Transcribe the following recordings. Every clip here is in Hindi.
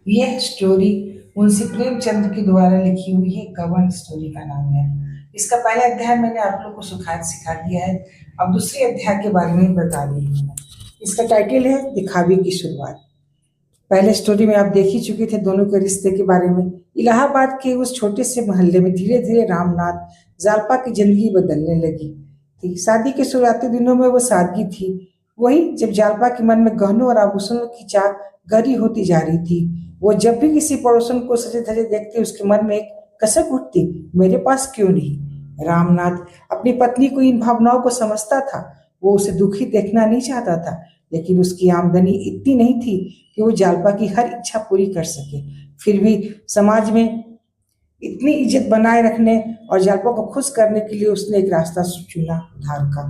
यह स्टोरी मुंशी प्रेमचंद के द्वारा लिखी हुई है। कवन स्टोरी का नाम है। इसका पहला अध्याय मैंने आप लोग को सिखा दिया है। अब दूसरे अध्याय के बारे में बता दी हूँ मैं। इसका टाइटल है दिखावे की शुरुआत। पहले स्टोरी में आप देख ही चुके थे दोनों के रिश्ते के बारे में। इलाहाबाद के उस छोटे से मोहल्ले में धीरे धीरे रामनाथ जालपा की जिंदगी बदलने लगी थी। शादी के शुरुआती दिनों में वो सादगी थी। वही जब जालपा के मन में गहनों और आभूषणों की चाह गहरी होती जा रही थी। वो जब भी किसी पड़ोसन को सजे धजे देखती उसके मन में एक कसक उठती, मेरे पास क्यों नहीं। रामनाथ अपनी पत्नी को इन भावनाओं को समझता था। वो उसे दुखी देखना नहीं चाहता था, लेकिन उसकी आमदनी इतनी नहीं थी कि वो जालपा की हर इच्छा पूरी कर सके। फिर भी समाज में इतनी इज्जत बनाए रखने और जालपा को खुश करने के लिए उसने एक रास्ता चुना, उधार का।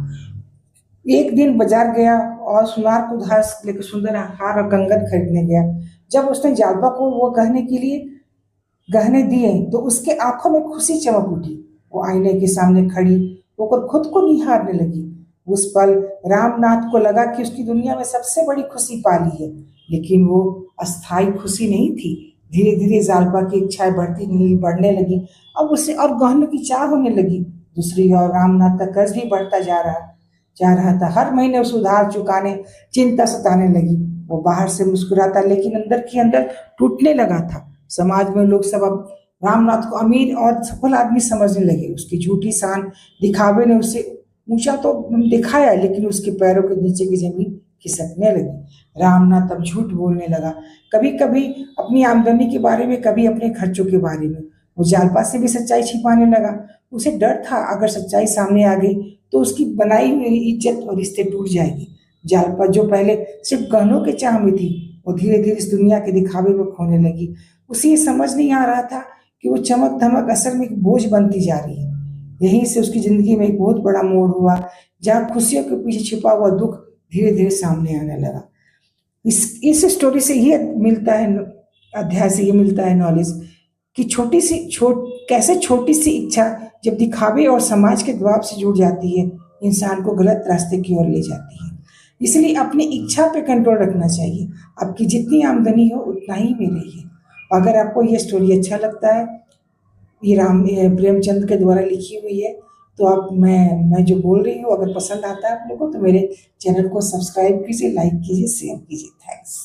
एक दिन बाजार गया और सुनार को उधार लेकर सुंदर हार और कंगन खरीदने गया। जब उसने जालपा को वो कहने के लिए गहने दिए तो उसके आंखों में खुशी चमक उठी। वो आईने के सामने खड़ी होकर खुद को निहारने लगी। उस पल रामनाथ को लगा कि उसकी दुनिया में सबसे बड़ी खुशी पा ली है, लेकिन वो अस्थाई खुशी नहीं थी। धीरे धीरे जालपा की इच्छाएं बढ़ने लगी। अब उसे और गहनों की चाह होने लगी। दूसरी ओर रामनाथ का कर्ज भी बढ़ता जा रहा था। हर महीने उसे उधार चुकाने चिंता सताने लगी। वो बाहर से मुस्कुराता, लेकिन अंदर की अंदर टूटने लगा था। समाज में लोग सब अब रामनाथ को अमीर और सफल आदमी समझने लगे। उसकी झूठी शान दिखावे ने उसे ऊंचा तो दिखाया, लेकिन उसके पैरों के नीचे की जमीन खिसकने लगी। रामनाथ अब झूठ बोलने लगा, कभी कभी अपनी आमदनी के बारे में, कभी अपने खर्चों के बारे में। वो जालपा से भी सच्चाई छिपाने लगा। उसे डर था अगर सच्चाई सामने आ गई तो उसकी बनाई हुई इज्जत और रिश्ते टूट जाएगी। जालपा जो पहले सिर्फ गहनों के चाह में थी, वो धीरे धीरे इस दुनिया के दिखावे में खोने लगी। उसे ये समझ नहीं आ रहा था कि वो चमक धमक असल में एक बोझ बनती जा रही है। यहीं से उसकी जिंदगी में एक बहुत बड़ा मोड़ हुआ, जहाँ खुशियों के पीछे छिपा हुआ दुख धीरे धीरे सामने आने लगा। इस स्टोरी से ये मिलता है, अध्याय से ये मिलता है नॉलेज कि कैसे छोटी सी इच्छा जब दिखावे और समाज के दबाव से जुड़ जाती है, इंसान को गलत रास्ते की ओर ले जाती है। इसलिए अपनी इच्छा पे कंट्रोल रखना चाहिए। आपकी जितनी आमदनी हो उतना ही में रहिए। अगर आपको ये स्टोरी अच्छा लगता है, ये प्रेमचंद के द्वारा लिखी हुई है, तो आप मैं जो बोल रही हूँ अगर पसंद आता है आप लोगों को, तो मेरे चैनल को सब्सक्राइब कीजिए, लाइक कीजिए, शेयर कीजिए। थैंक्स।